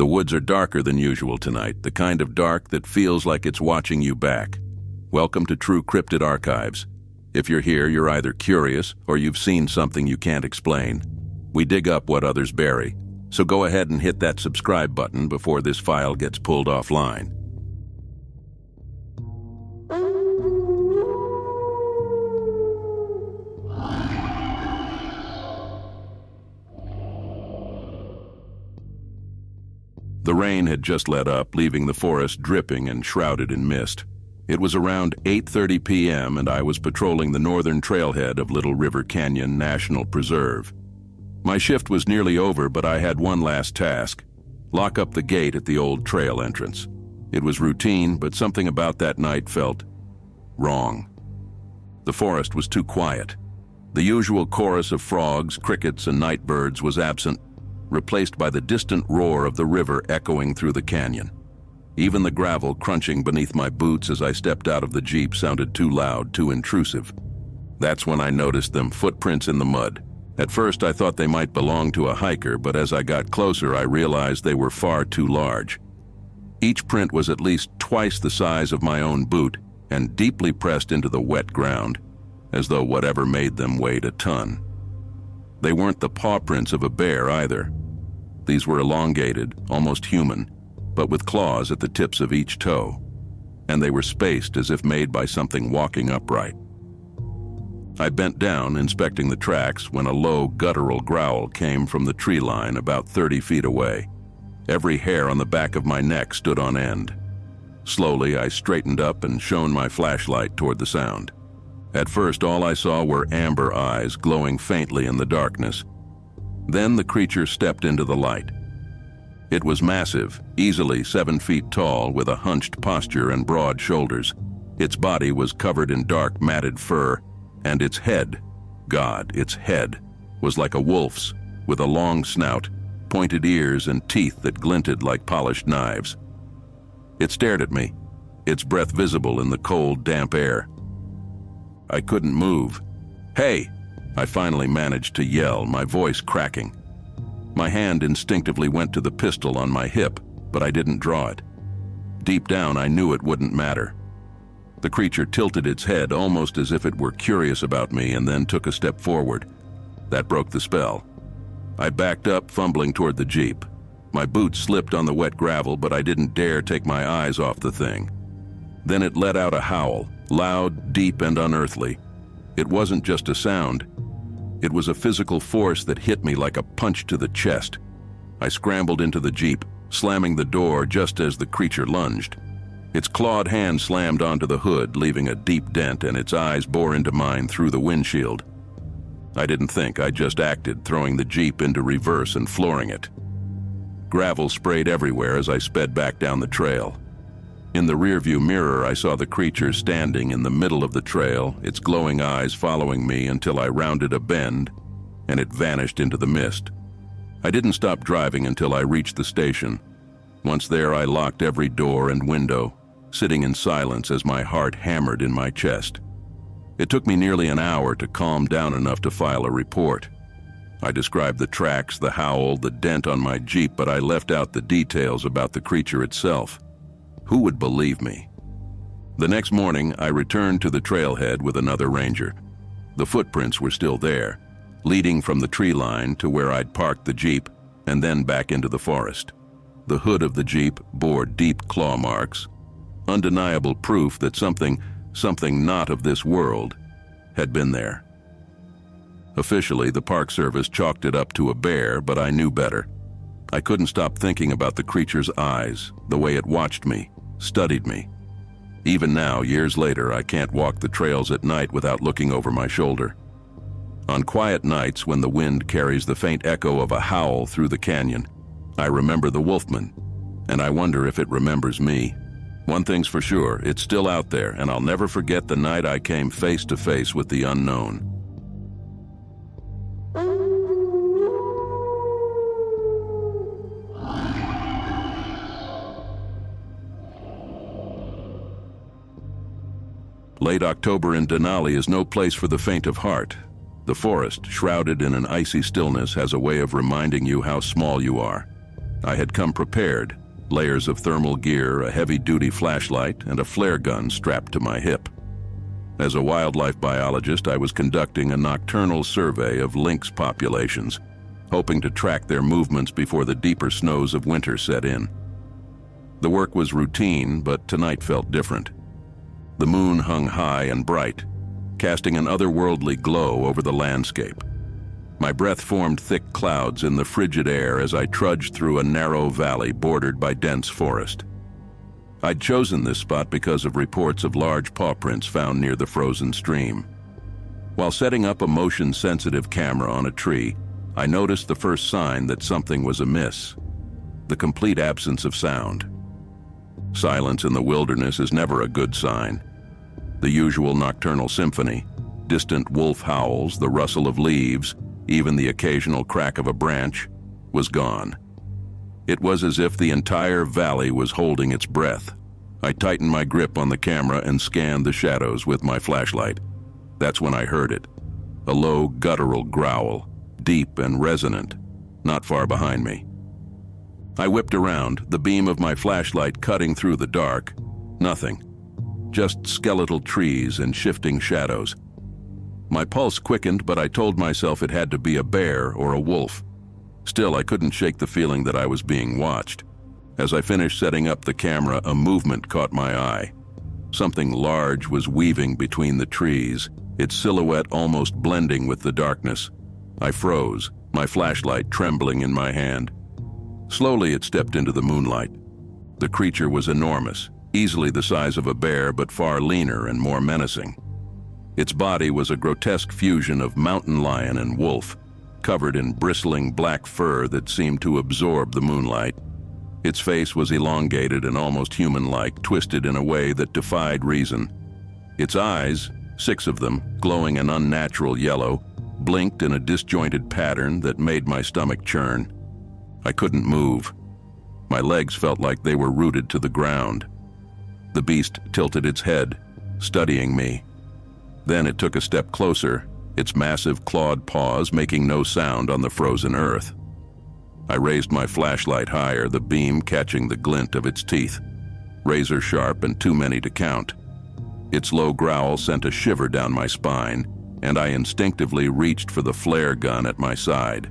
The woods are darker than usual tonight, the kind of dark that feels like it's watching you back. Welcome to True Cryptid Archives. If you're here, you're either curious or you've seen something you can't explain. We dig up what others bury, so go ahead and hit that subscribe button before this file gets pulled offline. The rain had just let up, leaving the forest dripping and shrouded in mist. It was around 8:30 p.m. and I was patrolling the northern trailhead of Little River Canyon National Preserve. My shift was nearly over, but I had one last task: lock up the gate at the old trail entrance. It was routine, but something about that night felt wrong. The forest was too quiet. The usual chorus of frogs, crickets, and night birds was absent, replaced by the distant roar of the river echoing through the canyon. Even the gravel crunching beneath my boots as I stepped out of the Jeep sounded too loud, too intrusive. That's when I noticed them, footprints in the mud. At first I thought they might belong to a hiker, but as I got closer I realized they were far too large. Each print was at least twice the size of my own boot and deeply pressed into the wet ground, as though whatever made them weighed a ton. They weren't the paw prints of a bear either. These were elongated, almost human, but with claws at the tips of each toe, and they were spaced as if made by something walking upright. I bent down, inspecting the tracks, when a low, guttural growl came from the tree line about 30 feet away. Every hair on the back of my neck stood on end. Slowly, I straightened up and shone my flashlight toward the sound. At first, all I saw were amber eyes glowing faintly in the darkness. Then the creature stepped into the light. It was massive, easily 7 feet tall, with a hunched posture and broad shoulders. Its body was covered in dark, matted fur, and its head, its head, was like a wolf's, with a long snout, pointed ears, and teeth that glinted like polished knives. It stared at me, its breath visible in the cold, damp air. I couldn't move. "Hey!" I finally managed to yell, my voice cracking. My hand instinctively went to the pistol on my hip, but I didn't draw it. Deep down, I knew it wouldn't matter. The creature tilted its head almost as if it were curious about me and then took a step forward. That broke the spell. I backed up, fumbling toward the Jeep. My boots slipped on the wet gravel, but I didn't dare take my eyes off the thing. Then it let out a howl, loud, deep, and unearthly. It wasn't just a sound. It was a physical force that hit me like a punch to the chest. I scrambled into the Jeep, slamming the door just as the creature lunged. Its clawed hand slammed onto the hood, leaving a deep dent, and its eyes bore into mine through the windshield. I didn't think, I just acted, throwing the Jeep into reverse and flooring it. Gravel sprayed everywhere as I sped back down the trail. In the rearview mirror, I saw the creature standing in the middle of the trail, its glowing eyes following me until I rounded a bend, and it vanished into the mist. I didn't stop driving until I reached the station. Once there, I locked every door and window, sitting in silence as my heart hammered in my chest. It took me nearly an hour to calm down enough to file a report. I described the tracks, the howl, the dent on my Jeep, but I left out the details about the creature itself. Who would believe me? The next morning, I returned to the trailhead with another ranger. The footprints were still there, leading from the tree line to where I'd parked the Jeep and then back into the forest. The hood of the Jeep bore deep claw marks, undeniable proof that something not of this world had been there. Officially, the Park Service chalked it up to a bear, but I knew better. I couldn't stop thinking about the creature's eyes, the way it watched me, studied me. Even now, years later, I can't walk the trails at night without looking over my shoulder. On quiet nights when the wind carries the faint echo of a howl through the canyon, I remember the wolfman, and I wonder if it remembers me. One thing's for sure, it's still out there, and I'll never forget the night I came face to face with the unknown. Late October in Denali is no place for the faint of heart. The forest, shrouded in an icy stillness, has a way of reminding you how small you are. I had come prepared, layers of thermal gear, a heavy-duty flashlight, and a flare gun strapped to my hip. As a wildlife biologist, I was conducting a nocturnal survey of lynx populations, hoping to track their movements before the deeper snows of winter set in. The work was routine, but tonight felt different. The moon hung high and bright, casting an otherworldly glow over the landscape. My breath formed thick clouds in the frigid air as I trudged through a narrow valley bordered by dense forest. I'd chosen this spot because of reports of large paw prints found near the frozen stream. While setting up a motion-sensitive camera on a tree, I noticed the first sign that something was amiss: the complete absence of sound. Silence in the wilderness is never a good sign. The usual nocturnal symphony, distant wolf howls, the rustle of leaves, even the occasional crack of a branch, was gone. It was as if the entire valley was holding its breath. I tightened my grip on the camera and scanned the shadows with my flashlight. That's when I heard it. A low, guttural growl, deep and resonant, not far behind me. I whipped around, the beam of my flashlight cutting through the dark. Nothing. Just skeletal trees and shifting shadows. My pulse quickened, but I told myself it had to be a bear or a wolf. Still, I couldn't shake the feeling that I was being watched. As I finished setting up the camera, a movement caught my eye. Something large was weaving between the trees, its silhouette almost blending with the darkness. I froze, my flashlight trembling in my hand. Slowly it stepped into the moonlight. The creature was enormous, easily the size of a bear, but far leaner and more menacing. Its body was a grotesque fusion of mountain lion and wolf, covered in bristling black fur that seemed to absorb the moonlight. Its face was elongated and almost human-like, twisted in a way that defied reason. Its eyes, 6 of them, glowing an unnatural yellow, blinked in a disjointed pattern that made my stomach churn. I couldn't move. My legs felt like they were rooted to the ground. The beast tilted its head, studying me. Then it took a step closer, its massive clawed paws making no sound on the frozen earth. I raised my flashlight higher, the beam catching the glint of its teeth, razor sharp and too many to count. Its low growl sent a shiver down my spine, and I instinctively reached for the flare gun at my side.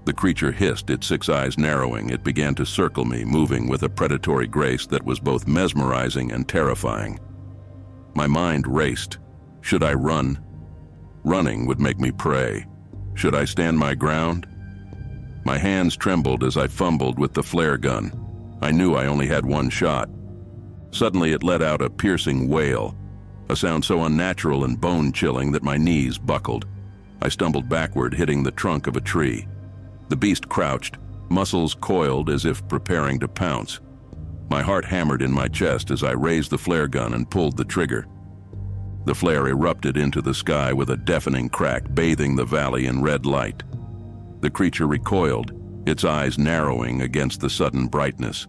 The creature hissed, its 6 eyes narrowing. It began to circle me, moving with a predatory grace that was both mesmerizing and terrifying. My mind raced. Should I run? Running would make me pray. Should I stand my ground? My hands trembled as I fumbled with the flare gun. I knew I only had one shot. Suddenly it let out a piercing wail, a sound so unnatural and bone-chilling that my knees buckled. I stumbled backward, hitting the trunk of a tree. The beast crouched, muscles coiled as if preparing to pounce. My heart hammered in my chest as I raised the flare gun and pulled the trigger. The flare erupted into the sky with a deafening crack, bathing the valley in red light. The creature recoiled, its eyes narrowing against the sudden brightness.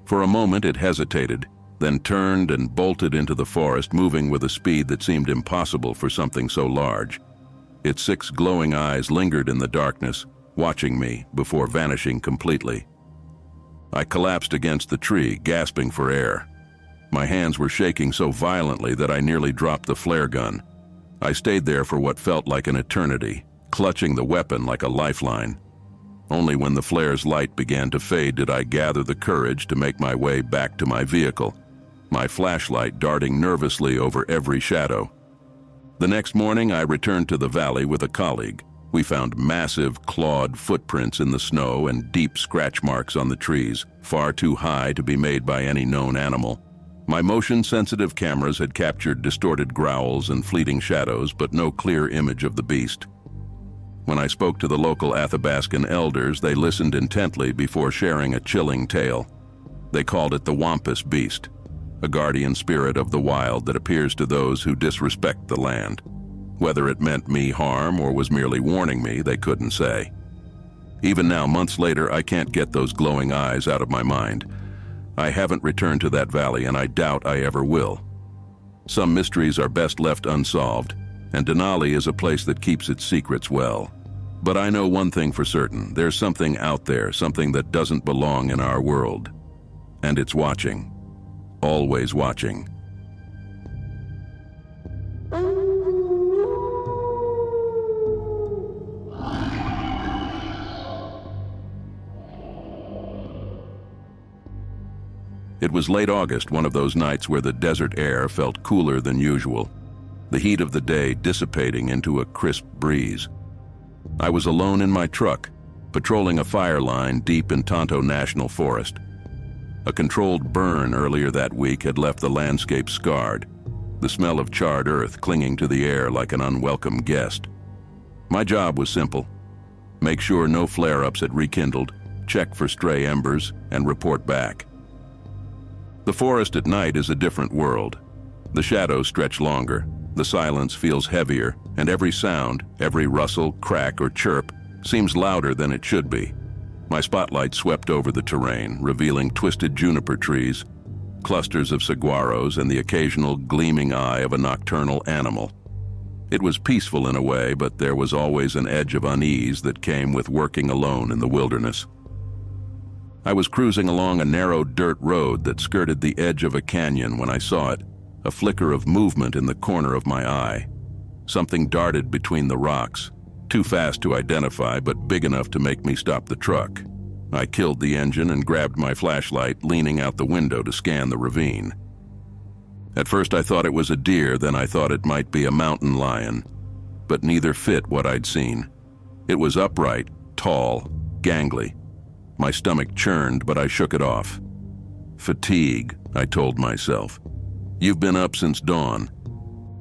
For a moment it hesitated, then turned and bolted into the forest, moving with a speed that seemed impossible for something so large. Its 6 glowing eyes lingered in the darkness, watching me before vanishing completely. I collapsed against the tree, gasping for air. My hands were shaking so violently that I nearly dropped the flare gun. I stayed there for what felt like an eternity, clutching the weapon like a lifeline. Only when the flare's light began to fade did I gather the courage to make my way back to my vehicle, my flashlight darting nervously over every shadow. The next morning, I returned to the valley with a colleague. We found massive, clawed footprints in the snow and deep scratch marks on the trees, far too high to be made by any known animal. My motion-sensitive cameras had captured distorted growls and fleeting shadows, but no clear image of the beast. When I spoke to the local Athabascan elders, they listened intently before sharing a chilling tale. They called it the Wampus Beast, a guardian spirit of the wild that appears to those who disrespect the land. Whether it meant me harm or was merely warning me, they couldn't say. Even now, months later, I can't get those glowing eyes out of my mind. I haven't returned to that valley, and I doubt I ever will. Some mysteries are best left unsolved, and Denali is a place that keeps its secrets well. But I know one thing for certain. There's something out there, something that doesn't belong in our world. And it's watching. Always watching. It was late August, one of those nights where the desert air felt cooler than usual, the heat of the day dissipating into a crisp breeze. I was alone in my truck, patrolling a fire line deep in Tonto National Forest. A controlled burn earlier that week had left the landscape scarred, the smell of charred earth clinging to the air like an unwelcome guest. My job was simple: make sure no flare-ups had rekindled, check for stray embers, and report back. The forest at night is a different world. The shadows stretch longer, the silence feels heavier, and every sound, every rustle, crack, or chirp seems louder than it should be. My spotlight swept over the terrain, revealing twisted juniper trees, clusters of saguaros, and the occasional gleaming eye of a nocturnal animal. It was peaceful in a way, but there was always an edge of unease that came with working alone in the wilderness. I was cruising along a narrow dirt road that skirted the edge of a canyon when I saw it, a flicker of movement in the corner of my eye. Something darted between the rocks, too fast to identify but big enough to make me stop the truck. I killed the engine and grabbed my flashlight, leaning out the window to scan the ravine. At first I thought it was a deer, then I thought it might be a mountain lion, but neither fit what I'd seen. It was upright, tall, gangly. My stomach churned, but I shook it off. Fatigue, I told myself. You've been up since dawn.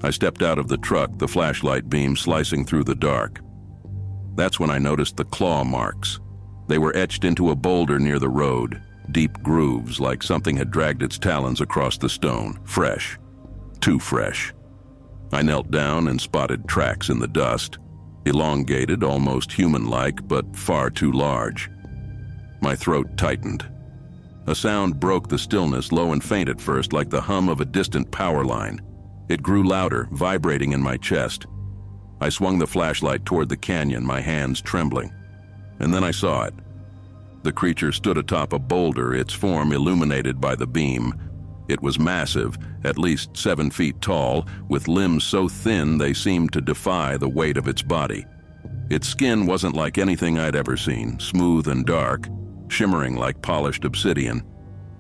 I stepped out of the truck, the flashlight beam slicing through the dark. That's when I noticed the claw marks. They were etched into a boulder near the road, deep grooves like something had dragged its talons across the stone. Fresh. Too fresh. I knelt down and spotted tracks in the dust, elongated, almost human-like, but far too large. My throat tightened. A sound broke the stillness, low and faint at first, like the hum of a distant power line. It grew louder, vibrating in my chest. I swung the flashlight toward the canyon, my hands trembling. And then I saw it. The creature stood atop a boulder, its form illuminated by the beam. It was massive, at least 7 feet tall, with limbs so thin they seemed to defy the weight of its body. Its skin wasn't like anything I'd ever seen, smooth and dark, shimmering like polished obsidian.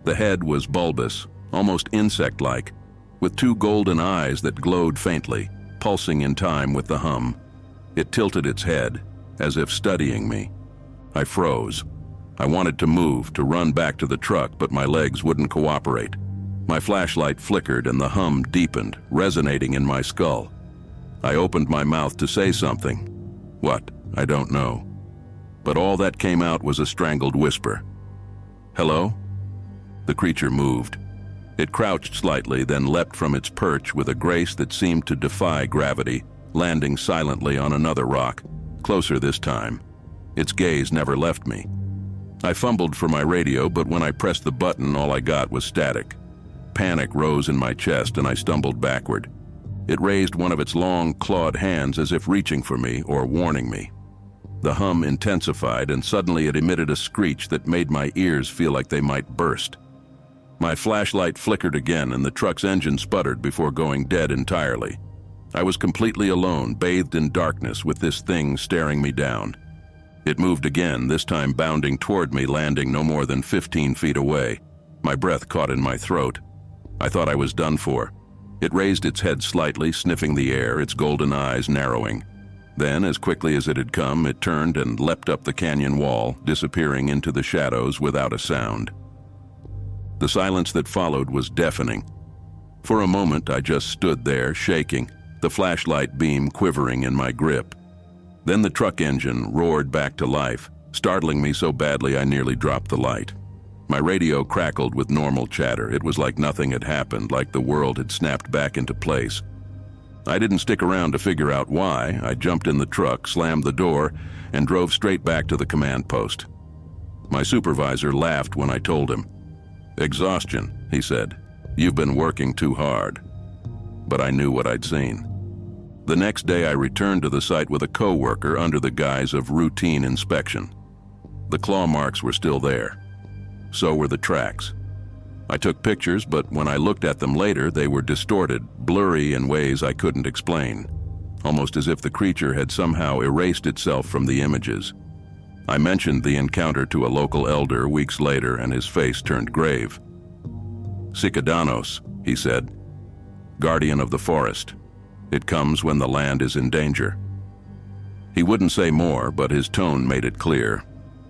The head was bulbous, almost insect-like, with 2 golden eyes that glowed faintly, pulsing in time with the hum. It tilted its head, as if studying me. I froze. I wanted to move, to run back to the truck, but my legs wouldn't cooperate. My flashlight flickered and the hum deepened, resonating in my skull. I opened my mouth to say something. What? I don't know. But all that came out was a strangled whisper. Hello? The creature moved. It crouched slightly, then leapt from its perch with a grace that seemed to defy gravity, landing silently on another rock, closer this time. Its gaze never left me. I fumbled for my radio, but when I pressed the button, all I got was static. Panic rose in my chest and I stumbled backward. It raised one of its long, clawed hands as if reaching for me or warning me. The hum intensified, and suddenly it emitted a screech that made my ears feel like they might burst. My flashlight flickered again, and the truck's engine sputtered before going dead entirely. I was completely alone, bathed in darkness, with this thing staring me down. It moved again, this time bounding toward me, landing no more than 15 feet away. My breath caught in my throat. I thought I was done for. It raised its head slightly, sniffing the air, its golden eyes narrowing. Then, as quickly as it had come, it turned and leapt up the canyon wall, disappearing into the shadows without a sound. The silence that followed was deafening. For a moment, I just stood there, shaking, the flashlight beam quivering in my grip. Then the truck engine roared back to life, startling me so badly I nearly dropped the light. My radio crackled with normal chatter. It was like nothing had happened, like the world had snapped back into place. I didn't stick around to figure out why. I jumped in the truck, slammed the door, and drove straight back to the command post. My supervisor laughed when I told him. "Exhaustion," he said. "You've been working too hard." But I knew what I'd seen. The next day I returned to the site with a coworker under the guise of routine inspection. The claw marks were still there. So were the tracks. I took pictures, but when I looked at them later, they were distorted, blurry in ways I couldn't explain, almost as if the creature had somehow erased itself from the images. I mentioned the encounter to a local elder weeks later, and his face turned grave. "Ciudadanos," he said, "guardian of the forest. It comes when the land is in danger." He wouldn't say more, but his tone made it clear.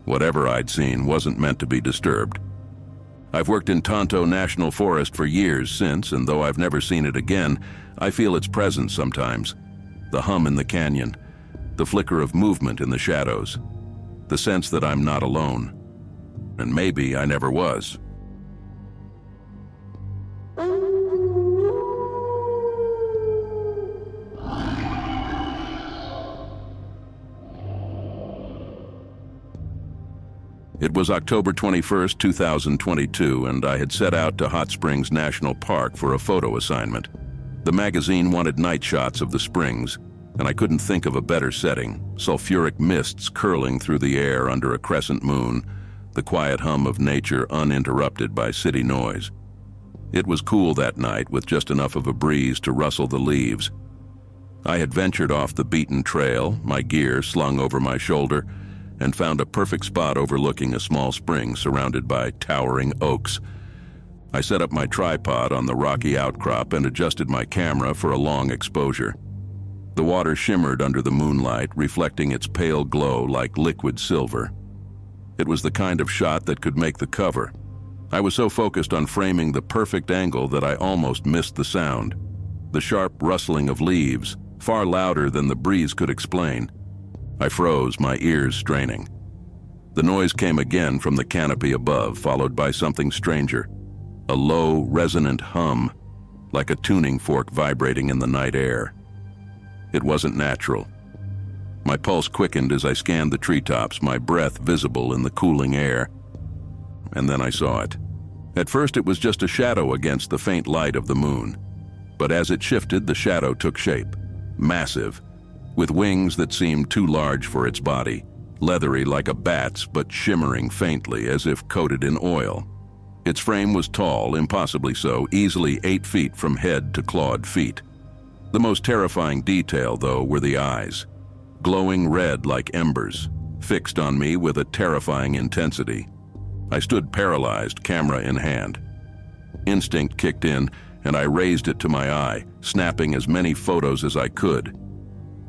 Whatever I'd seen wasn't meant to be disturbed. I've worked in Tonto National Forest for years since, and though I've never seen it again, I feel its presence sometimes. The hum in the canyon, the flicker of movement in the shadows, the sense that I'm not alone. And maybe I never was. It was October 21st, 2022, and I had set out to Hot Springs National Park for a photo assignment. The magazine wanted night shots of the springs, and I couldn't think of a better setting. Sulfuric mists curling through the air under a crescent moon, the quiet hum of nature uninterrupted by city noise. It was cool that night, with just enough of a breeze to rustle the leaves. I had ventured off the beaten trail, my gear slung over my shoulder, and found a perfect spot overlooking a small spring surrounded by towering oaks. I set up my tripod on the rocky outcrop and adjusted my camera for a long exposure. The water shimmered under the moonlight, reflecting its pale glow like liquid silver. It was the kind of shot that could make the cover. I was so focused on framing the perfect angle that I almost missed the sound. The sharp rustling of leaves, far louder than the breeze could explain. I froze, my ears straining. The noise came again from the canopy above, followed by something stranger. A low, resonant hum, like a tuning fork vibrating in the night air. It wasn't natural. My pulse quickened as I scanned the treetops, my breath visible in the cooling air. And then I saw it. At first it was just a shadow against the faint light of the moon. But as it shifted, the shadow took shape. Massive, with wings that seemed too large for its body, leathery like a bat's but shimmering faintly as if coated in oil. Its frame was tall, impossibly so, easily 8 feet from head to clawed feet. The most terrifying detail, though, were the eyes, glowing red like embers, fixed on me with a terrifying intensity. I stood paralyzed, camera in hand. Instinct kicked in, and I raised it to my eye, snapping as many photos as I could.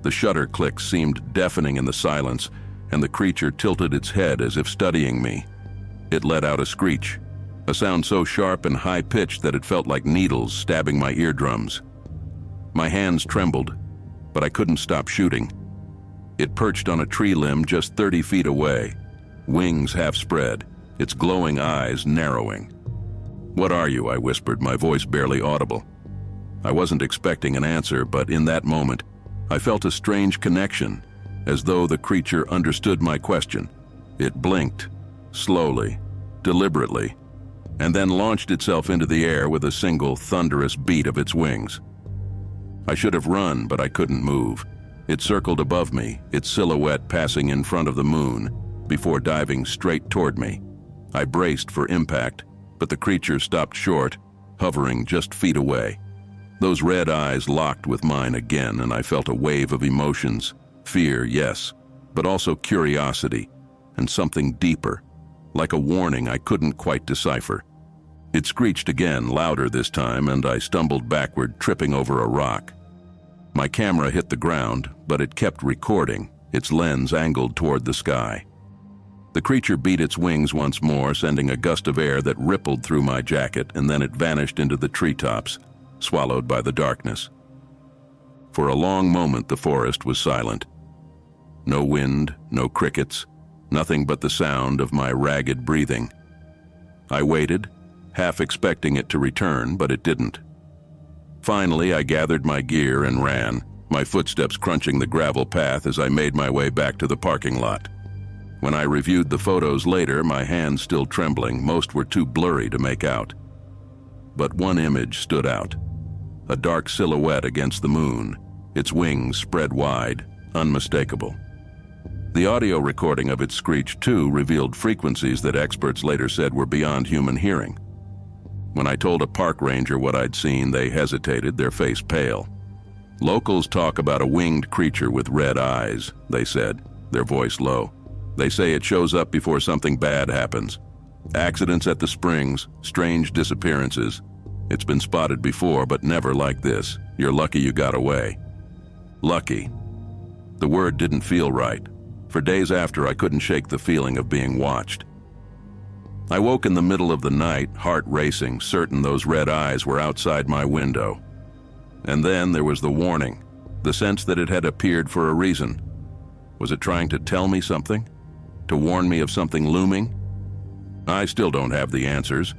The shutter clicks seemed deafening in the silence, and the creature tilted its head as if studying me. It let out a screech, a sound so sharp and high-pitched that it felt like needles stabbing my eardrums. My hands trembled, but I couldn't stop shooting. It perched on a tree limb just 30 feet away, wings half spread, its glowing eyes narrowing. "What are you?" I whispered, my voice barely audible. I wasn't expecting an answer, but in that moment, I felt a strange connection, as though the creature understood my question. It blinked, slowly, deliberately, and then launched itself into the air with a single thunderous beat of its wings. I should have run, but I couldn't move. It circled above me, its silhouette passing in front of the moon, before diving straight toward me. I braced for impact, but the creature stopped short, hovering just feet away. Those red eyes locked with mine again, and I felt a wave of emotions. Fear, yes, but also curiosity, and something deeper, like a warning I couldn't quite decipher. It screeched again, louder this time, and I stumbled backward, tripping over a rock. My camera hit the ground, but it kept recording, its lens angled toward the sky. The creature beat its wings once more, sending a gust of air that rippled through my jacket, and then it vanished into the treetops, swallowed by the darkness. For a long moment the forest was silent. No wind, no crickets, nothing but the sound of my ragged breathing. I waited, half expecting it to return, but it didn't. Finally, I gathered my gear and ran, my footsteps crunching the gravel path as I made my way back to the parking lot. When I reviewed the photos later, my hands still trembling, most were too blurry to make out. But one image stood out. A dark silhouette against the moon, its wings spread wide, unmistakable. The audio recording of its screech, too, revealed frequencies that experts later said were beyond human hearing. When I told a park ranger what I'd seen, they hesitated, their face pale. "Locals talk about a winged creature with red eyes," they said, their voice low. "They say it shows up before something bad happens. Accidents at the springs, strange disappearances. It's been spotted before, but never like this. You're lucky you got away." Lucky. The word didn't feel right. For days after, I couldn't shake the feeling of being watched. I woke in the middle of the night, heart racing, certain those red eyes were outside my window. And then there was the warning, the sense that it had appeared for a reason. Was it trying to tell me something? To warn me of something looming? I still don't have the answers.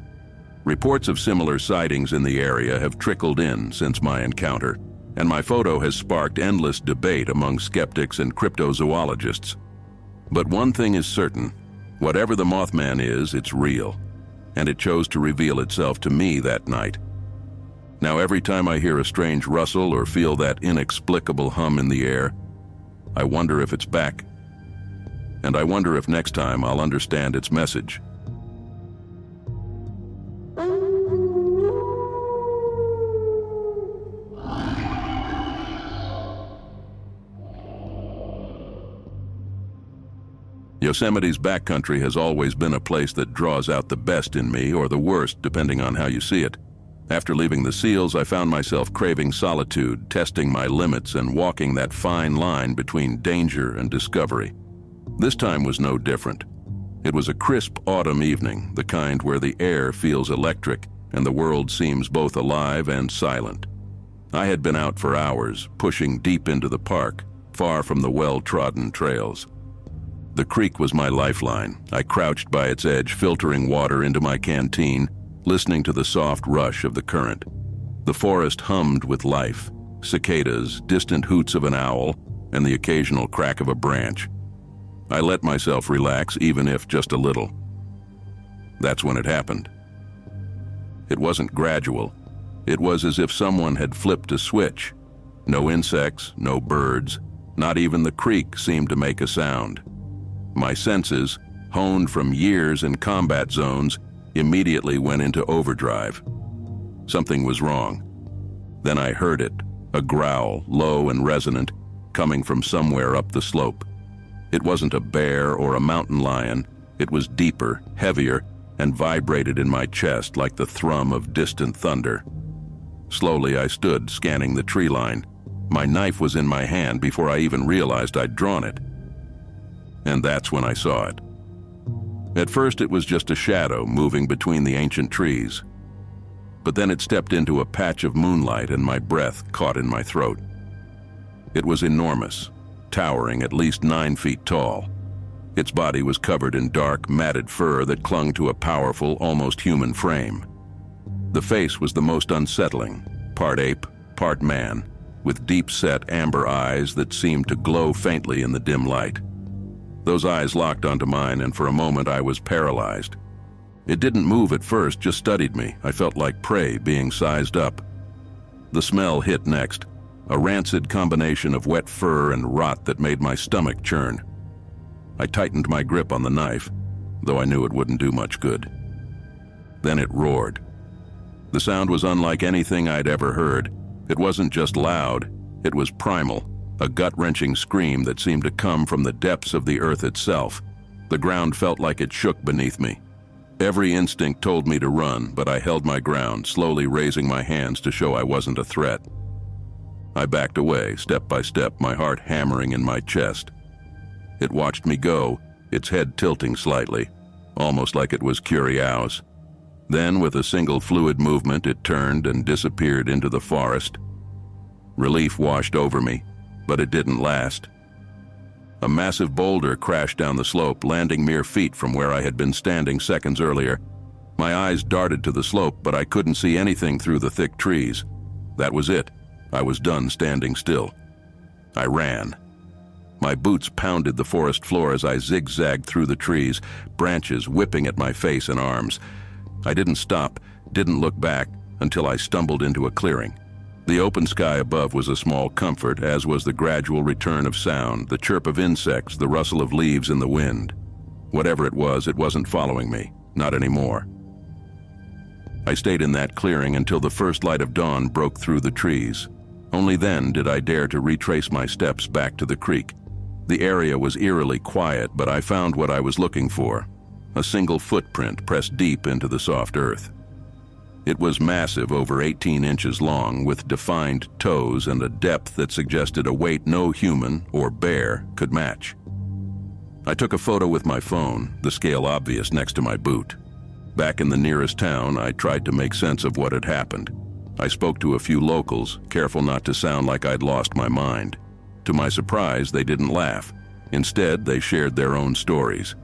Reports of similar sightings in the area have trickled in since my encounter, and my photo has sparked endless debate among skeptics and cryptozoologists. But one thing is certain. Whatever the Mothman is, it's real, and it chose to reveal itself to me that night. Now every time I hear a strange rustle or feel that inexplicable hum in the air, I wonder if it's back. And I wonder if next time I'll understand its message. Yosemite's backcountry has always been a place that draws out the best in me, or the worst, depending on how you see it. After leaving the seals, I found myself craving solitude, testing my limits, and walking that fine line between danger and discovery. This time was no different. It was a crisp autumn evening, the kind where the air feels electric and the world seems both alive and silent. I had been out for hours, pushing deep into the park, far from the well-trodden trails. The creek was my lifeline. I crouched by its edge, filtering water into my canteen, listening to the soft rush of the current. The forest hummed with life, cicadas, distant hoots of an owl, and the occasional crack of a branch. I let myself relax, even if just a little. That's when it happened. It wasn't gradual. It was as if someone had flipped a switch. No insects, no birds, not even the creek seemed to make a sound. My senses, honed from years in combat zones, immediately went into overdrive. Something was wrong. Then I heard it, a growl, low and resonant, coming from somewhere up the slope. It wasn't a bear or a mountain lion. It was deeper, heavier, and vibrated in my chest like the thrum of distant thunder. Slowly I stood, scanning the tree line. My knife was in my hand before I even realized I'd drawn it. And that's when I saw it. At first it was just a shadow moving between the ancient trees. But then it stepped into a patch of moonlight and my breath caught in my throat. It was enormous, towering at least 9 feet tall. Its body was covered in dark, matted fur that clung to a powerful, almost human frame. The face was the most unsettling, part ape, part man, with deep-set amber eyes that seemed to glow faintly in the dim light. Those eyes locked onto mine, and for a moment I was paralyzed. It didn't move at first, just studied me. I felt like prey being sized up. The smell hit next, a rancid combination of wet fur and rot that made my stomach churn. I tightened my grip on the knife, though I knew it wouldn't do much good. Then it roared. The sound was unlike anything I'd ever heard. It wasn't just loud, it was primal. A gut-wrenching scream that seemed to come from the depths of the earth itself. The ground felt like it shook beneath me. Every instinct told me to run, but I held my ground, slowly raising my hands to show I wasn't a threat. I backed away, step by step, my heart hammering in my chest. It watched me go, its head tilting slightly, almost like it was curious. Then, with a single fluid movement, it turned and disappeared into the forest. Relief washed over me, but it didn't last. A massive boulder crashed down the slope, landing mere feet from where I had been standing seconds earlier. My eyes darted to the slope, but I couldn't see anything through the thick trees. That was it. I was done standing still. I ran. My boots pounded the forest floor as I zigzagged through the trees, branches whipping at my face and arms. I didn't stop, didn't look back, until I stumbled into a clearing. The open sky above was a small comfort, as was the gradual return of sound, the chirp of insects, the rustle of leaves in the wind. Whatever it wasn't following me, not anymore. I stayed in that clearing until the first light of dawn broke through the trees. Only then did I dare to retrace my steps back to the creek. The area was eerily quiet, but I found what I was looking for: a single footprint pressed deep into the soft earth. It was massive, over 18 inches long, with defined toes and a depth that suggested a weight no human or bear could match. I took a photo with my phone, the scale obvious next to my boot. Back in the nearest town, I tried to make sense of what had happened. I spoke to a few locals, careful not to sound like I'd lost my mind. To my surprise, they didn't laugh. Instead, they shared their own stories.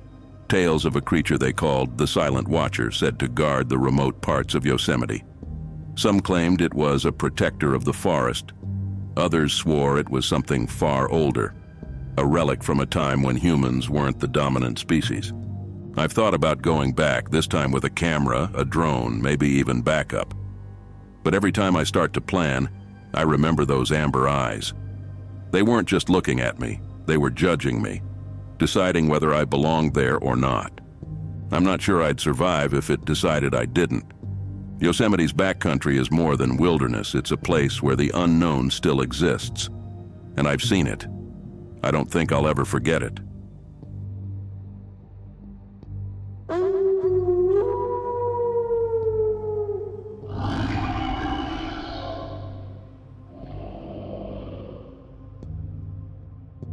Tales of a creature they called the Silent Watcher, said to guard the remote parts of Yosemite. Some claimed it was a protector of the forest. Others swore it was something far older, a relic from a time when humans weren't the dominant species. I've thought about going back, this time with a camera, a drone, maybe even backup. But every time I start to plan, I remember those amber eyes. They weren't just looking at me, they were judging me, deciding whether I belonged there or not. I'm not sure I'd survive if it decided I didn't. Yosemite's backcountry is more than wilderness, it's a place where the unknown still exists. And I've seen it. I don't think I'll ever forget it.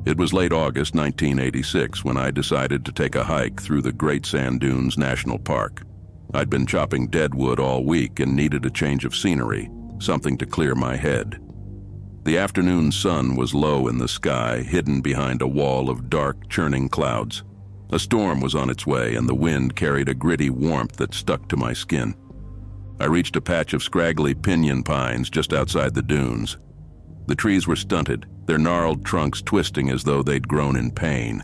It was late August 1986 when I decided to take a hike through the Great Sand Dunes National Park. I'd been chopping dead wood all week and needed a change of scenery, something to clear my head. The afternoon sun was low in the sky, hidden behind a wall of dark, churning clouds. A storm was on its way, and the wind carried a gritty warmth that stuck to my skin. I reached a patch of scraggly pinyon pines just outside the dunes. The trees were stunted, their gnarled trunks twisting as though they'd grown in pain.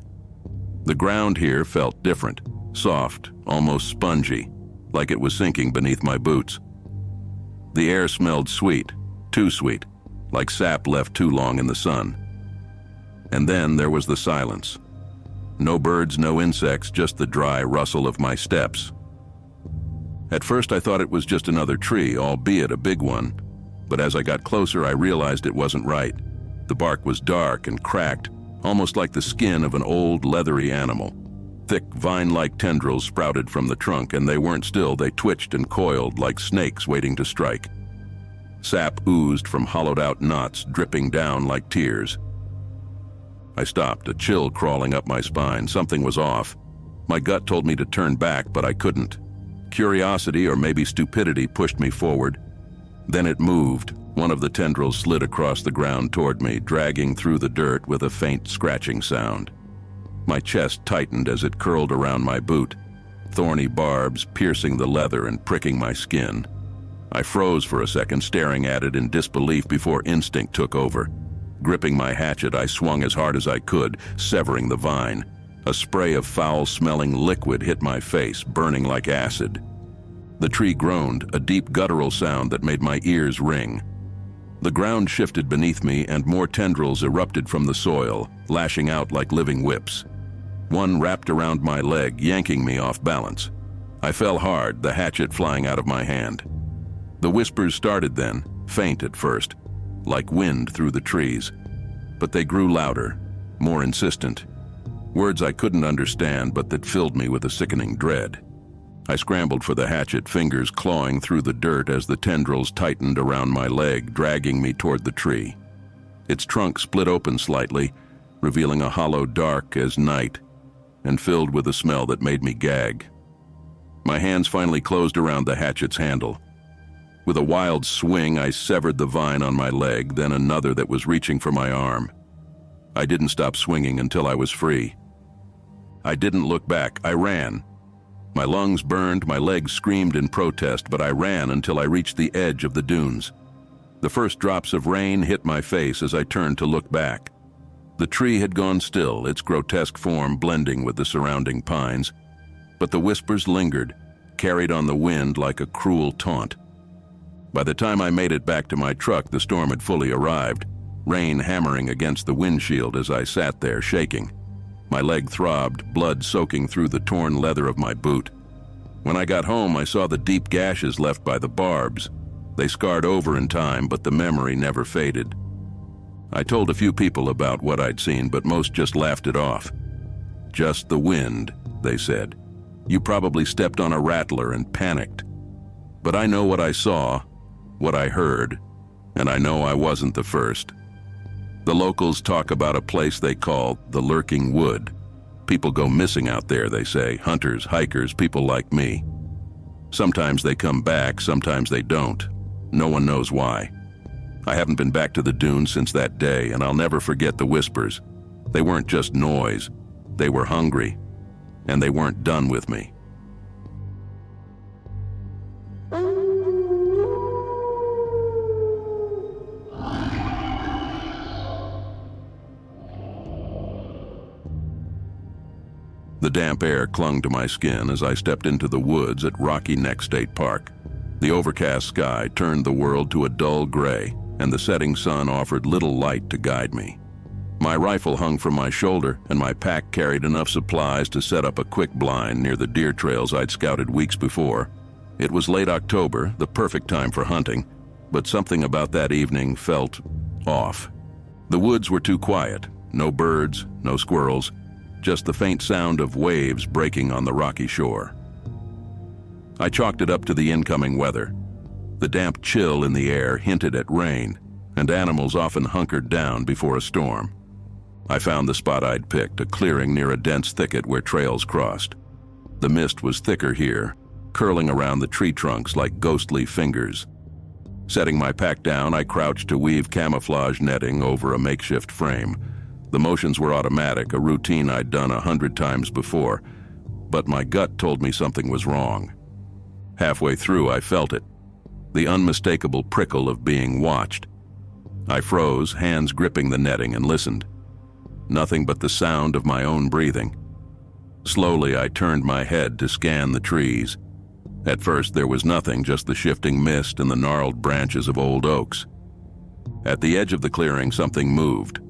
The ground here felt different, soft, almost spongy, like it was sinking beneath my boots. The air smelled sweet, too sweet, like sap left too long in the sun. And then there was the silence. No birds, no insects, just the dry rustle of my steps. At first I thought it was just another tree, albeit a big one. But as I got closer, I realized it wasn't right. The bark was dark and cracked, almost like the skin of an old, leathery animal. Thick, vine-like tendrils sprouted from the trunk, and they weren't still, they twitched and coiled like snakes waiting to strike. Sap oozed from hollowed-out knots, dripping down like tears. I stopped, a chill crawling up my spine. Something was off. My gut told me to turn back, but I couldn't. Curiosity, or maybe stupidity, pushed me forward. Then it moved. One of the tendrils slid across the ground toward me, dragging through the dirt with a faint scratching sound. My chest tightened as it curled around my boot, thorny barbs piercing the leather and pricking my skin. I froze for a second, staring at it in disbelief before instinct took over. Gripping my hatchet, I swung as hard as I could, severing the vine. A spray of foul-smelling liquid hit my face, burning like acid. The tree groaned, a deep guttural sound that made my ears ring. The ground shifted beneath me and more tendrils erupted from the soil, lashing out like living whips. One wrapped around my leg, yanking me off balance. I fell hard, the hatchet flying out of my hand. The whispers started then, faint at first, like wind through the trees. But they grew louder, more insistent. Words I couldn't understand, but that filled me with a sickening dread. I scrambled for the hatchet, fingers clawing through the dirt as the tendrils tightened around my leg, dragging me toward the tree. Its trunk split open slightly, revealing a hollow dark as night, and filled with a smell that made me gag. My hands finally closed around the hatchet's handle. With a wild swing, I severed the vine on my leg, then another that was reaching for my arm. I didn't stop swinging until I was free. I didn't look back, I ran. My lungs burned, my legs screamed in protest, but I ran until I reached the edge of the dunes. The first drops of rain hit my face as I turned to look back. The tree had gone still, its grotesque form blending with the surrounding pines. But the whispers lingered, carried on the wind like a cruel taunt. By the time I made it back to my truck, the storm had fully arrived, rain hammering against the windshield as I sat there shaking. My leg throbbed, blood soaking through the torn leather of my boot. When I got home, I saw the deep gashes left by the barbs. They scarred over in time, but the memory never faded. I told a few people about what I'd seen, but most just laughed it off. "Just the wind," they said. "You probably stepped on a rattler and panicked." But I know what I saw, what I heard, and I know I wasn't the first. The locals talk about a place they call the Lurking Wood. People go missing out there, they say. Hunters, hikers, people like me. Sometimes they come back, sometimes they don't. No one knows why. I haven't been back to the dunes since that day, and I'll never forget the whispers. They weren't just noise. They were hungry, and they weren't done with me. The damp air clung to my skin as I stepped into the woods at Rocky Neck State Park. The overcast sky turned the world to a dull gray, and the setting sun offered little light to guide me. My rifle hung from my shoulder, and my pack carried enough supplies to set up a quick blind near the deer trails I'd scouted weeks before. It was late October, the perfect time for hunting, but something about that evening felt off. The woods were too quiet. No birds, no squirrels, just the faint sound of waves breaking on the rocky shore. I chalked it up to the incoming weather. The damp chill in the air hinted at rain, and animals often hunkered down before a storm. I found the spot I'd picked, a clearing near a dense thicket where trails crossed. The mist was thicker here, curling around the tree trunks like ghostly fingers. Setting my pack down, I crouched to weave camouflage netting over a makeshift frame. The motions were automatic, a routine I'd done 100 times before, but my gut told me something was wrong. Halfway through, I felt it, the unmistakable prickle of being watched. I froze, hands gripping the netting, and listened. Nothing but the sound of my own breathing. Slowly, I turned my head to scan the trees. At first, there was nothing, just the shifting mist and the gnarled branches of old oaks. At the edge of the clearing, something moved.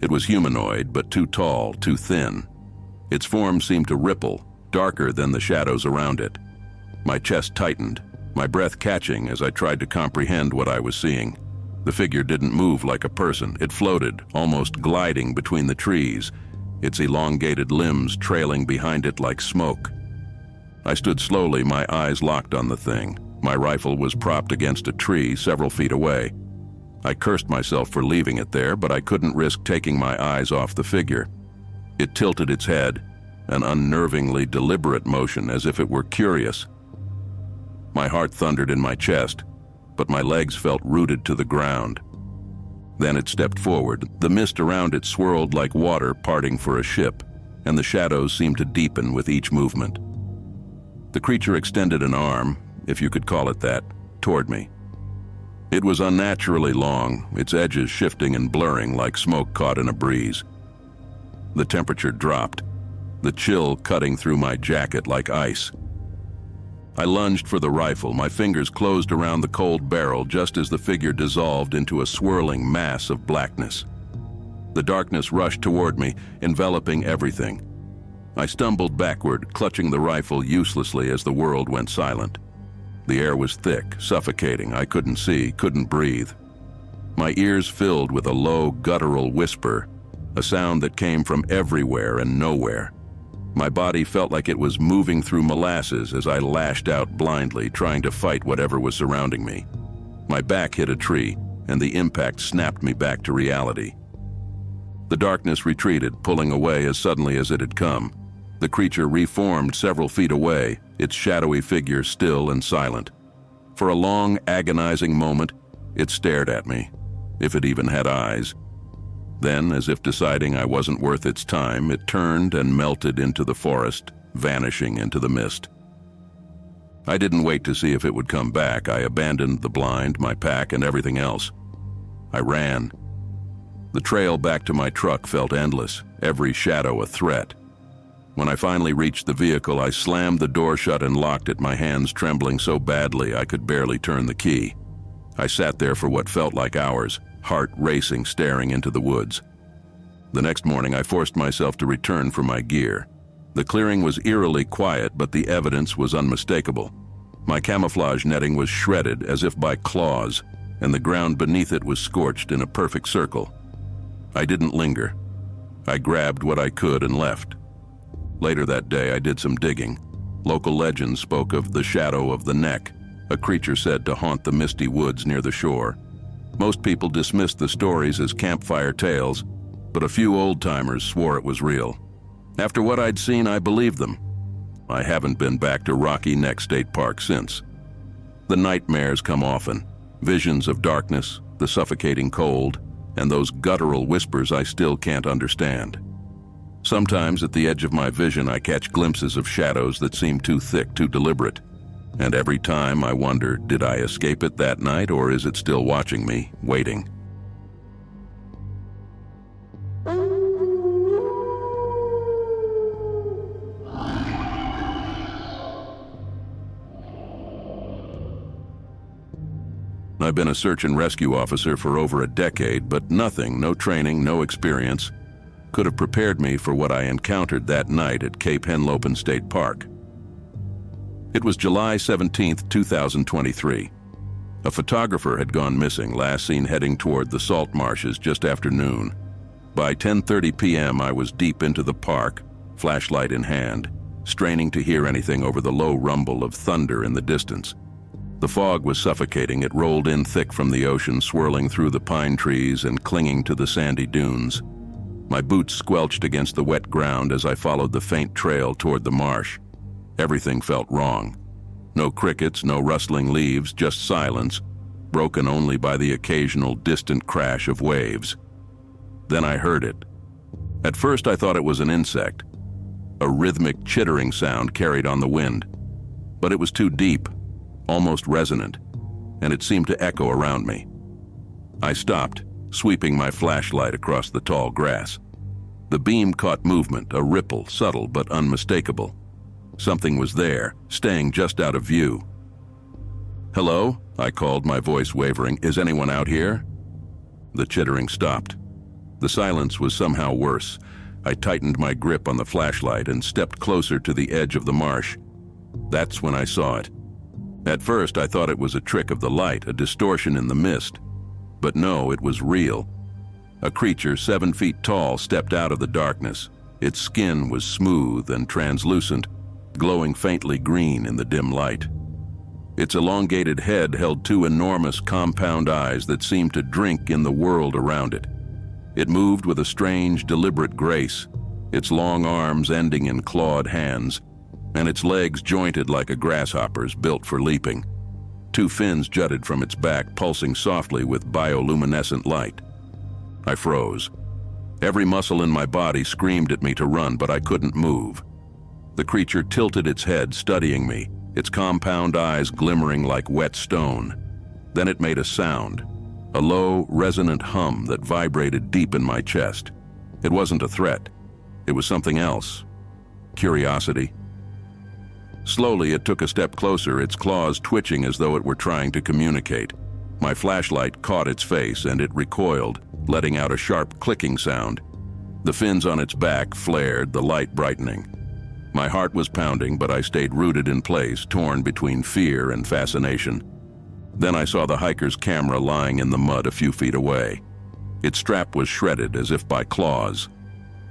It was humanoid, but too tall, too thin. Its form seemed to ripple, darker than the shadows around it. My chest tightened, my breath catching as I tried to comprehend what I was seeing. The figure didn't move like a person. It floated, almost gliding between the trees, its elongated limbs trailing behind it like smoke. I stood slowly, my eyes locked on the thing. My rifle was propped against a tree several feet away. I cursed myself for leaving it there, but I couldn't risk taking my eyes off the figure. It tilted its head, an unnervingly deliberate motion as if it were curious. My heart thundered in my chest, but my legs felt rooted to the ground. Then it stepped forward. The mist around it swirled like water parting for a ship, and the shadows seemed to deepen with each movement. The creature extended an arm, if you could call it that, toward me. It was unnaturally long, its edges shifting and blurring like smoke caught in a breeze. The temperature dropped, the chill cutting through my jacket like ice. I lunged for the rifle, my fingers closed around the cold barrel just as the figure dissolved into a swirling mass of blackness. The darkness rushed toward me, enveloping everything. I stumbled backward, clutching the rifle uselessly as the world went silent. The air was thick, suffocating. I couldn't see, couldn't breathe. My ears filled with a low, guttural whisper, a sound that came from everywhere and nowhere. My body felt like it was moving through molasses as I lashed out blindly, trying to fight whatever was surrounding me. My back hit a tree, and the impact snapped me back to reality. The darkness retreated, pulling away as suddenly as it had come. The creature reformed several feet away, its shadowy figure still and silent. For a long, agonizing moment, it stared at me, if it even had eyes. Then, as if deciding I wasn't worth its time, it turned and melted into the forest, vanishing into the mist. I didn't wait to see if it would come back. I abandoned the blind, my pack, and everything else. I ran. The trail back to my truck felt endless, every shadow a threat. When I finally reached the vehicle, I slammed the door shut and locked it, my hands trembling so badly I could barely turn the key. I sat there for what felt like hours, heart racing, staring into the woods. The next morning, I forced myself to return for my gear. The clearing was eerily quiet, but the evidence was unmistakable. My camouflage netting was shredded as if by claws, and the ground beneath it was scorched in a perfect circle. I didn't linger. I grabbed what I could and left. Later that day, I did some digging. Local legends spoke of the shadow of the neck, a creature said to haunt the misty woods near the shore. Most people dismissed the stories as campfire tales, but a few old-timers swore it was real. After what I'd seen, I believed them. I haven't been back to Rocky Neck State Park since. The nightmares come often, visions of darkness, the suffocating cold, and those guttural whispers I still can't understand. Sometimes at the edge of my vision, I catch glimpses of shadows that seem too thick, too deliberate. And every time I wonder, did I escape it that night, or is it still watching me, waiting? I've been a search and rescue officer for over a decade, but nothing, no training, no experience, could have prepared me for what I encountered that night at Cape Henlopen State Park. It was July 17, 2023. A photographer had gone missing, last seen heading toward the salt marshes just after noon. By 10:30 p.m., I was deep into the park, flashlight in hand, straining to hear anything over the low rumble of thunder in the distance. The fog was suffocating. It rolled in thick from the ocean, swirling through the pine trees and clinging to the sandy dunes. My boots squelched against the wet ground as I followed the faint trail toward the marsh. Everything felt wrong. No crickets, no rustling leaves, just silence, broken only by the occasional distant crash of waves. Then I heard it. At first I thought it was an insect, a rhythmic chittering sound carried on the wind. But it was too deep, almost resonant, and it seemed to echo around me. I stopped, sweeping my flashlight across the tall grass. The beam caught movement, a ripple, subtle but unmistakable. Something was there, staying just out of view. "Hello?" I called, my voice wavering. "Is anyone out here?" The chittering stopped. The silence was somehow worse. I tightened my grip on the flashlight and stepped closer to the edge of the marsh. That's when I saw it. At first, I thought it was a trick of the light, a distortion in the mist. But no, it was real. A creature 7 feet tall stepped out of the darkness. Its skin was smooth and translucent, glowing faintly green in the dim light. Its elongated head held two enormous compound eyes that seemed to drink in the world around it. It moved with a strange, deliberate grace, its long arms ending in clawed hands, and its legs jointed like a grasshopper's, built for leaping. Two fins jutted from its back, pulsing softly with bioluminescent light. I froze. Every muscle in my body screamed at me to run, but I couldn't move. The creature tilted its head, studying me, its compound eyes glimmering like wet stone. Then it made a sound, a low, resonant hum that vibrated deep in my chest. It wasn't a threat. It was something else. Curiosity. Slowly, it took a step closer, its claws twitching as though it were trying to communicate. My flashlight caught its face, and it recoiled, letting out a sharp clicking sound. The fins on its back flared, the light brightening. My heart was pounding, but I stayed rooted in place, torn between fear and fascination. Then I saw the hiker's camera lying in the mud a few feet away. Its strap was shredded as if by claws.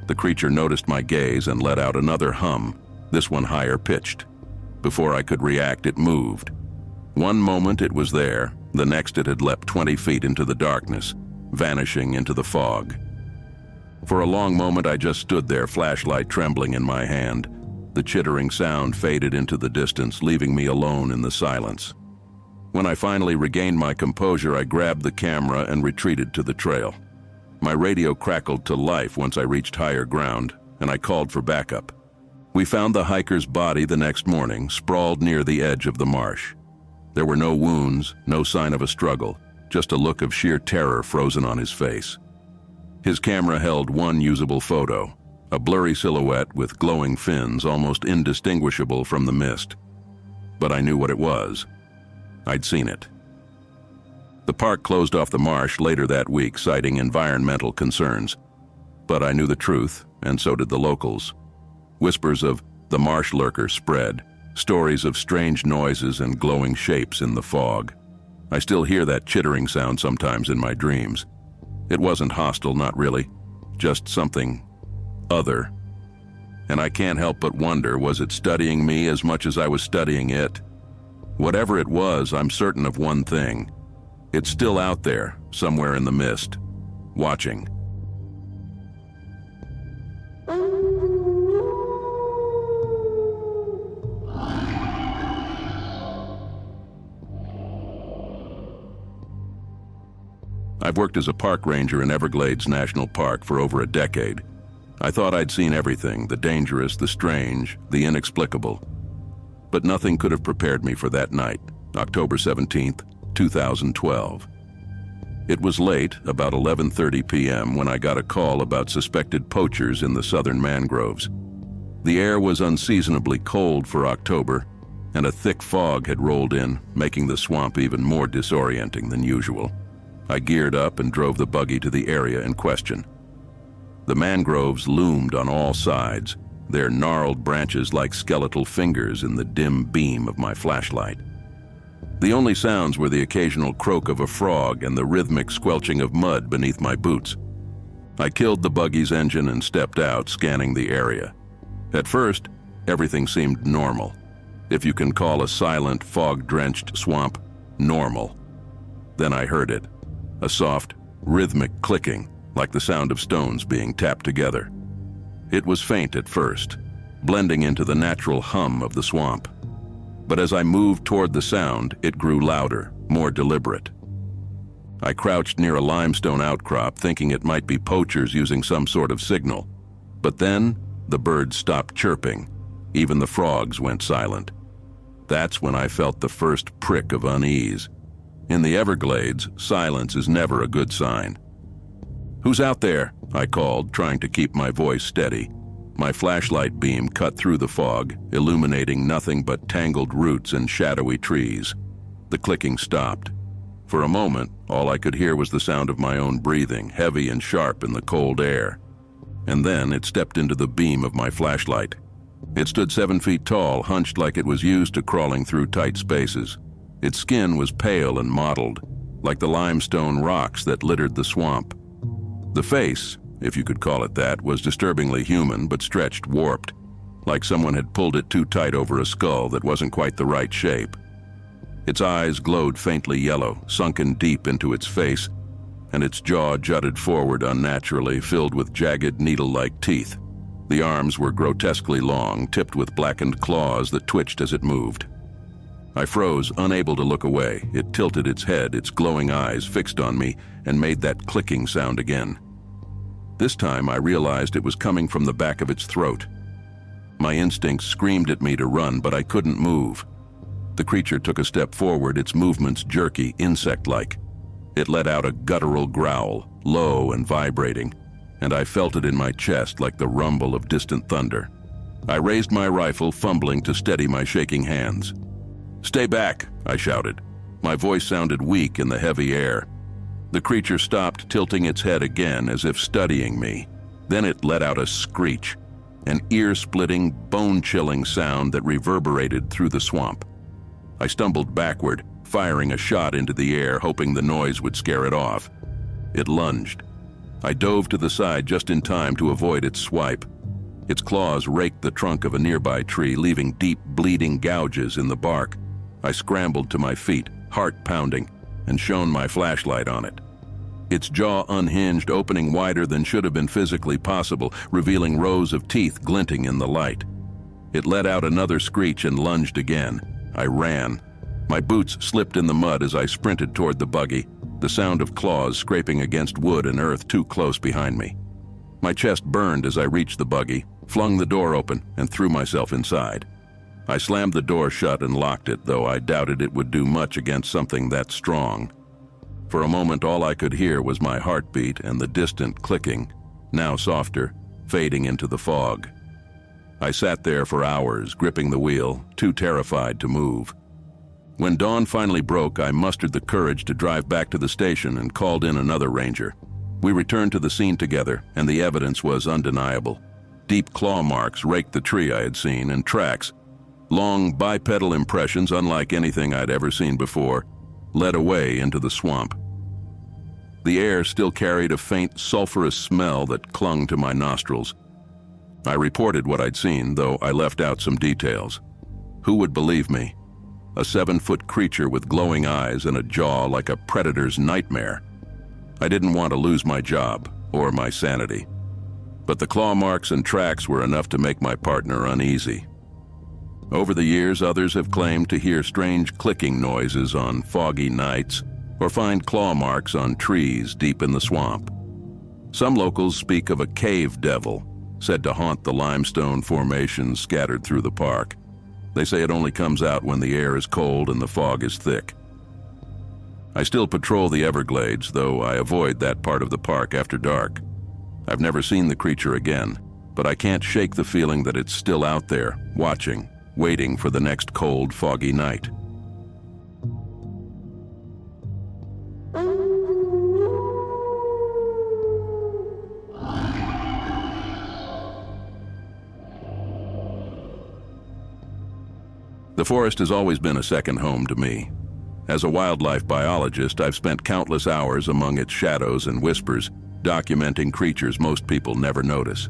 The creature noticed my gaze and let out another hum, this one higher pitched. Before I could react, it moved. One moment it was there, the next it had leapt 20 feet into the darkness, vanishing into the fog. For a long moment I just stood there, flashlight trembling in my hand. The chittering sound faded into the distance, leaving me alone in the silence. When I finally regained my composure, I grabbed the camera and retreated to the trail. My radio crackled to life once I reached higher ground, and I called for backup. We found the hiker's body the next morning, sprawled near the edge of the marsh. There were no wounds, no sign of a struggle, just a look of sheer terror frozen on his face. His camera held one usable photo, a blurry silhouette with glowing fins, almost indistinguishable from the mist. But I knew what it was. I'd seen it. The park closed off the marsh later that week, citing environmental concerns. But I knew the truth, and so did the locals. Whispers of the marsh lurker spread, stories of strange noises and glowing shapes in the fog. I still hear that chittering sound sometimes in my dreams. It wasn't hostile, not really, just something other. And I can't help but wonder, was it studying me as much as I was studying it? Whatever it was, I'm certain of one thing. It's still out there, somewhere in the mist, watching. I've worked as a park ranger in Everglades National Park for over a decade. I thought I'd seen everything, the dangerous, the strange, the inexplicable. But nothing could have prepared me for that night, October 17th, 2012. It was late, about 11:30 p.m., when I got a call about suspected poachers in the southern mangroves. The air was unseasonably cold for October, and a thick fog had rolled in, making the swamp even more disorienting than usual. I geared up and drove the buggy to the area in question. The mangroves loomed on all sides, their gnarled branches like skeletal fingers in the dim beam of my flashlight. The only sounds were the occasional croak of a frog and the rhythmic squelching of mud beneath my boots. I killed the buggy's engine and stepped out, scanning the area. At first, everything seemed normal, if you can call a silent, fog-drenched swamp normal. Then I heard it. A soft, rhythmic clicking, like the sound of stones being tapped together. It was faint at first, blending into the natural hum of the swamp. But as I moved toward the sound, it grew louder, more deliberate. I crouched near a limestone outcrop, thinking it might be poachers using some sort of signal. But then, the birds stopped chirping. Even the frogs went silent. That's when I felt the first prick of unease. In the Everglades, silence is never a good sign. "Who's out there?" I called, trying to keep my voice steady. My flashlight beam cut through the fog, illuminating nothing but tangled roots and shadowy trees. The clicking stopped. For a moment, all I could hear was the sound of my own breathing, heavy and sharp in the cold air. And then it stepped into the beam of my flashlight. It stood 7 feet tall, hunched like it was used to crawling through tight spaces. Its skin was pale and mottled, like the limestone rocks that littered the swamp. The face, if you could call it that, was disturbingly human but stretched, warped, like someone had pulled it too tight over a skull that wasn't quite the right shape. Its eyes glowed faintly yellow, sunken deep into its face, and its jaw jutted forward unnaturally, filled with jagged, needle-like teeth. The arms were grotesquely long, tipped with blackened claws that twitched as it moved. I froze, unable to look away. It tilted its head, its glowing eyes fixed on me, and made that clicking sound again. This time I realized it was coming from the back of its throat. My instincts screamed at me to run, but I couldn't move. The creature took a step forward, its movements jerky, insect-like. It let out a guttural growl, low and vibrating, and I felt it in my chest like the rumble of distant thunder. I raised my rifle, fumbling to steady my shaking hands. "Stay back," I shouted. My voice sounded weak in the heavy air. The creature stopped, tilting its head again as if studying me. Then it let out a screech, an ear-splitting, bone-chilling sound that reverberated through the swamp. I stumbled backward, firing a shot into the air, hoping the noise would scare it off. It lunged. I dove to the side just in time to avoid its swipe. Its claws raked the trunk of a nearby tree, leaving deep, bleeding gouges in the bark. I scrambled to my feet, heart pounding, and shone my flashlight on it. Its jaw unhinged, opening wider than should have been physically possible, revealing rows of teeth glinting in the light. It let out another screech and lunged again. I ran. My boots slipped in the mud as I sprinted toward the buggy, the sound of claws scraping against wood and earth too close behind me. My chest burned as I reached the buggy, flung the door open, and threw myself inside. I slammed the door shut and locked it, though I doubted it would do much against something that strong. For a moment, all I could hear was my heartbeat and the distant clicking, now softer, fading into the fog. I sat there for hours, gripping the wheel, too terrified to move. When dawn finally broke, I mustered the courage to drive back to the station and called in another ranger. We returned to the scene together, and the evidence was undeniable. Deep claw marks raked the tree I had seen, and tracks, long bipedal impressions unlike anything I'd ever seen before, led away into the swamp. The air still carried a faint sulfurous smell that clung to my nostrils. I reported what I'd seen, though I left out some details. Who would believe me? A 7-foot creature with glowing eyes and a jaw like a predator's nightmare. I didn't want to lose my job or my sanity. But the claw marks and tracks were enough to make my partner uneasy. Over the years, others have claimed to hear strange clicking noises on foggy nights or find claw marks on trees deep in the swamp. Some locals speak of a cave devil, said to haunt the limestone formations scattered through the park. They say it only comes out when the air is cold and the fog is thick. I still patrol the Everglades, though I avoid that part of the park after dark. I've never seen the creature again, but I can't shake the feeling that it's still out there, watching, waiting for the next cold, foggy night. The forest has always been a second home to me. As a wildlife biologist, I've spent countless hours among its shadows and whispers, documenting creatures most people never notice.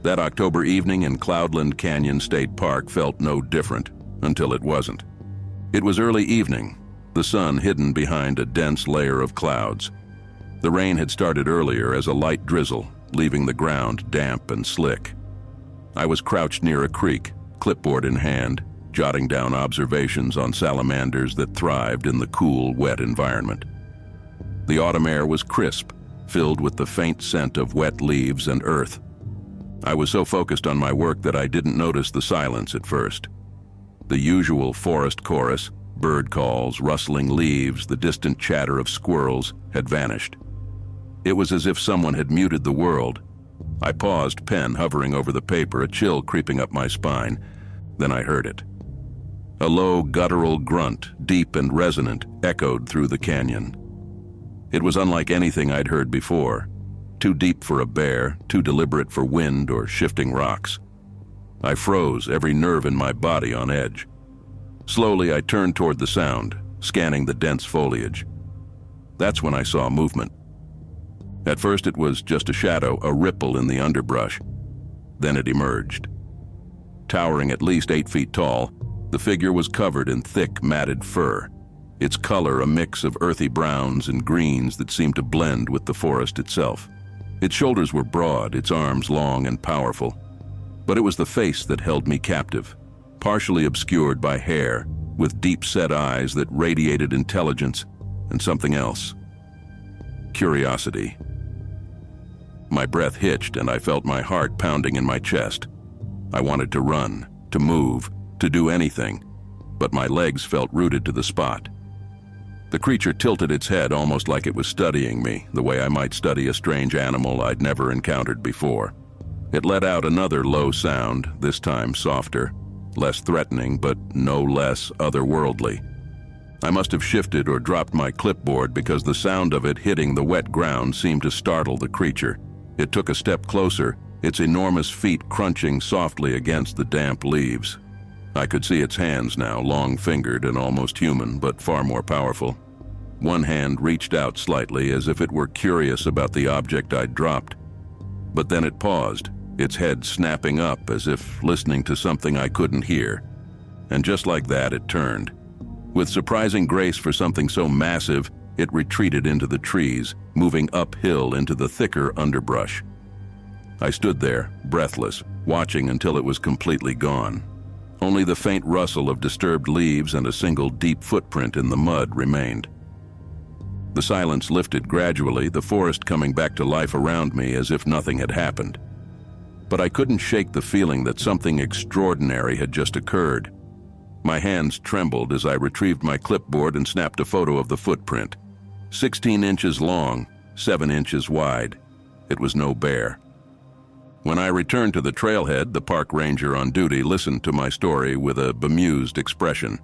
That October evening in Cloudland Canyon State Park felt no different, until it wasn't. It was early evening, the sun hidden behind a dense layer of clouds. The rain had started earlier as a light drizzle, leaving the ground damp and slick. I was crouched near a creek, clipboard in hand, jotting down observations on salamanders that thrived in the cool, wet environment. The autumn air was crisp, filled with the faint scent of wet leaves and earth. I was so focused on my work that I didn't notice the silence at first. The usual forest chorus, bird calls, rustling leaves, the distant chatter of squirrels, had vanished. It was as if someone had muted the world. I paused, pen hovering over the paper, a chill creeping up my spine. Then I heard it. A low, guttural grunt, deep and resonant, echoed through the canyon. It was unlike anything I'd heard before. Too deep for a bear, too deliberate for wind or shifting rocks. I froze, every nerve in my body on edge. Slowly, I turned toward the sound, scanning the dense foliage. That's when I saw movement. At first, it was just a shadow, a ripple in the underbrush. Then it emerged. Towering at least 8 feet tall, the figure was covered in thick, matted fur, its color a mix of earthy browns and greens that seemed to blend with the forest itself. Its shoulders were broad, its arms long and powerful. But it was the face that held me captive, partially obscured by hair, with deep-set eyes that radiated intelligence and something else. Curiosity. My breath hitched and I felt my heart pounding in my chest. I wanted to run, to move, to do anything, but my legs felt rooted to the spot. The creature tilted its head almost like it was studying me, the way I might study a strange animal I'd never encountered before. It let out another low sound, this time softer, less threatening, but no less otherworldly. I must have shifted or dropped my clipboard because the sound of it hitting the wet ground seemed to startle the creature. It took a step closer, its enormous feet crunching softly against the damp leaves. I could see its hands now, long-fingered and almost human, but far more powerful. One hand reached out slightly as if it were curious about the object I'd dropped. But then it paused, its head snapping up as if listening to something I couldn't hear. And just like that, it turned. With surprising grace for something so massive, it retreated into the trees, moving uphill into the thicker underbrush. I stood there, breathless, watching until it was completely gone. Only the faint rustle of disturbed leaves and a single deep footprint in the mud remained. The silence lifted gradually, the forest coming back to life around me as if nothing had happened. But I couldn't shake the feeling that something extraordinary had just occurred. My hands trembled as I retrieved my clipboard and snapped a photo of the footprint. 16 inches long, 7 inches wide. It was no bear. When I returned to the trailhead, the park ranger on duty listened to my story with a bemused expression.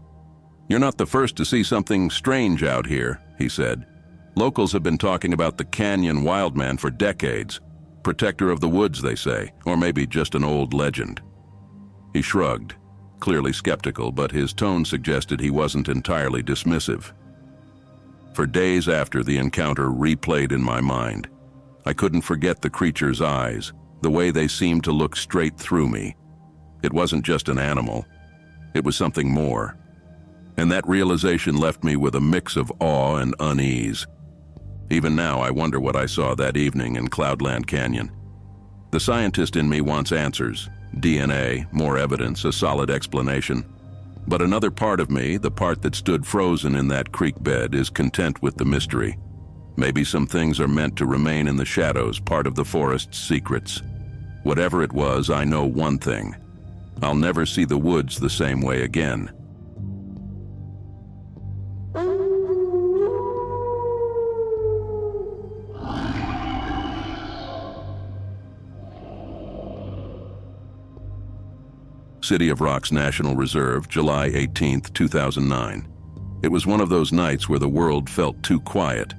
"You're not the first to see something strange out here," he said. "Locals have been talking about the canyon wildman for decades. Protector of the woods, they say, or maybe just an old legend." He shrugged, clearly skeptical, but his tone suggested he wasn't entirely dismissive. For days after, the encounter replayed in my mind. I couldn't forget the creature's eyes, the way they seemed to look straight through me. It wasn't just an animal. It was something more. And that realization left me with a mix of awe and unease. Even now, I wonder what I saw that evening in Cloudland Canyon. The scientist in me wants answers, DNA, more evidence, a solid explanation. But another part of me, the part that stood frozen in that creek bed, is content with the mystery. Maybe some things are meant to remain in the shadows, part of the forest's secrets. Whatever it was, I know one thing. I'll never see the woods the same way again. City of Rocks National Reserve, July 18, 2009. It was one of those nights where the world felt too quiet.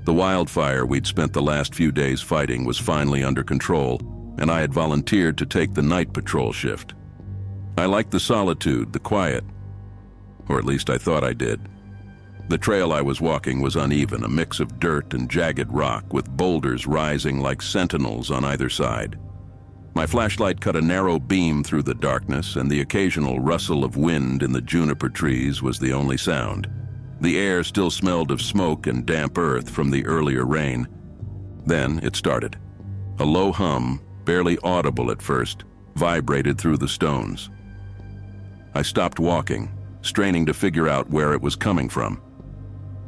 The wildfire we'd spent the last few days fighting was finally under control, and I had volunteered to take the night patrol shift. I liked the solitude, the quiet, or at least I thought I did. The trail I was walking was uneven, a mix of dirt and jagged rock, with boulders rising like sentinels on either side. My flashlight cut a narrow beam through the darkness, and the occasional rustle of wind in the juniper trees was the only sound. The air still smelled of smoke and damp earth from the earlier rain. Then it started. A low hum, barely audible at first, vibrated through the stones. I stopped walking, straining to figure out where it was coming from.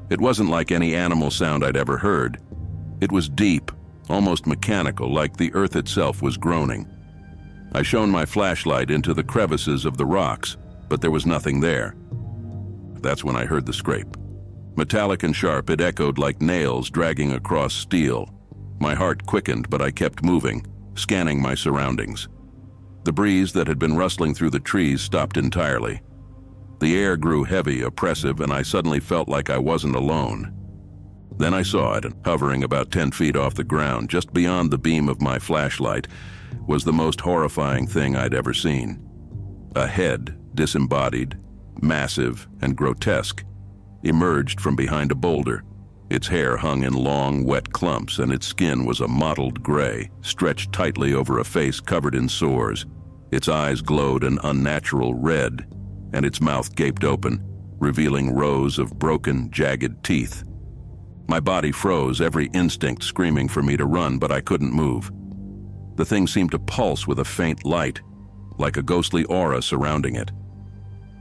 It wasn't like any animal sound I'd ever heard. It was deep, almost mechanical, like the earth itself was groaning. I shone my flashlight into the crevices of the rocks, but there was nothing there. That's when I heard the scrape. Metallic and sharp, it echoed like nails dragging across steel. My heart quickened, but I kept moving, scanning my surroundings. The breeze that had been rustling through the trees stopped entirely. The air grew heavy, oppressive, and I suddenly felt like I wasn't alone. Then I saw it, hovering about 10 feet off the ground, just beyond the beam of my flashlight, was the most horrifying thing I'd ever seen. A head, disembodied, massive and grotesque, emerged from behind a boulder. Its hair hung in long, wet clumps, and its skin was a mottled gray, stretched tightly over a face covered in sores. Its eyes glowed an unnatural red, and its mouth gaped open, revealing rows of broken, jagged teeth. My body froze, every instinct screaming for me to run, but I couldn't move. The thing seemed to pulse with a faint light, like a ghostly aura surrounding it.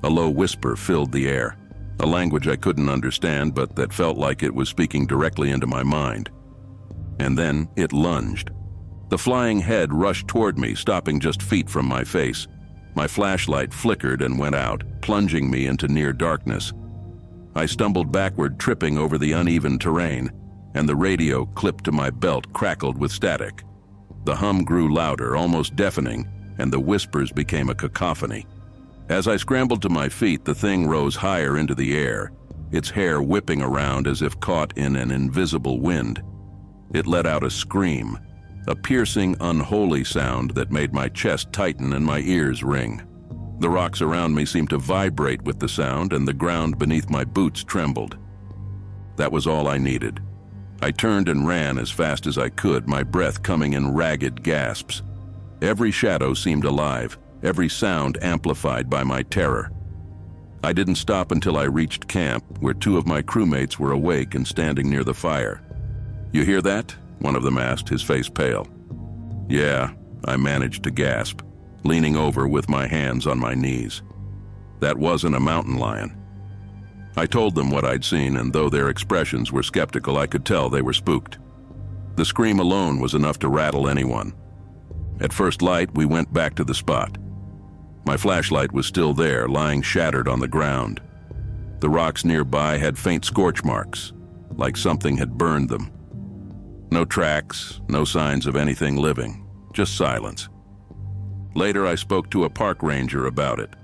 A low whisper filled the air, a language I couldn't understand, but that felt like it was speaking directly into my mind. And then it lunged. The flying head rushed toward me, stopping just feet from my face. My flashlight flickered and went out, plunging me into near darkness. I stumbled backward, tripping over the uneven terrain, and the radio clipped to my belt crackled with static. The hum grew louder, almost deafening, and the whispers became a cacophony. As I scrambled to my feet, the thing rose higher into the air, its hair whipping around as if caught in an invisible wind. It let out a scream, a piercing, unholy sound that made my chest tighten and my ears ring. The rocks around me seemed to vibrate with the sound, and the ground beneath my boots trembled. That was all I needed. I turned and ran as fast as I could, my breath coming in ragged gasps. Every shadow seemed alive, every sound amplified by my terror. I didn't stop until I reached camp, where two of my crewmates were awake and standing near the fire. "You hear that?" one of them asked, his face pale. "Yeah," I managed to gasp, leaning over with my hands on my knees. That wasn't a mountain lion. I told them what I'd seen, and though their expressions were skeptical, I could tell they were spooked. The scream alone was enough to rattle anyone. At first light, we went back to the spot. My flashlight was still there, lying shattered on the ground. The rocks nearby had faint scorch marks, like something had burned them. No tracks, no signs of anything living, just silence. Later, I spoke to a park ranger about it.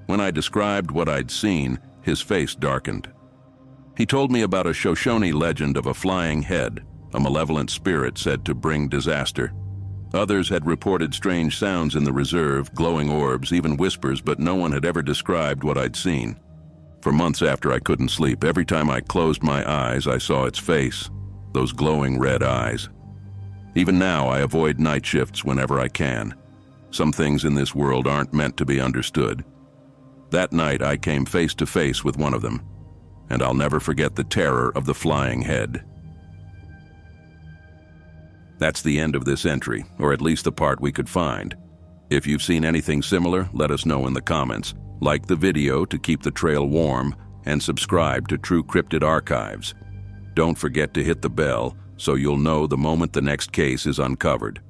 When I described what I'd seen, His face darkened. He told me about a Shoshone legend of a flying head, a malevolent spirit said to bring disaster. Others had reported strange sounds in the reserve, glowing orbs, even whispers, but no one had ever described what I'd seen. For months after, I couldn't sleep. Every time I closed my eyes, I saw its face, those glowing red eyes. Even now, I avoid night shifts whenever I can. Some things in this world aren't meant to be understood. That night, I came face to face with one of them, and I'll never forget the terror of the flying head. That's the end of this entry, or at least the part we could find. If you've seen anything similar, let us know in the comments. Like the video to keep the trail warm, and subscribe to True Cryptid Archives. Don't forget to hit the bell so you'll know the moment the next case is uncovered.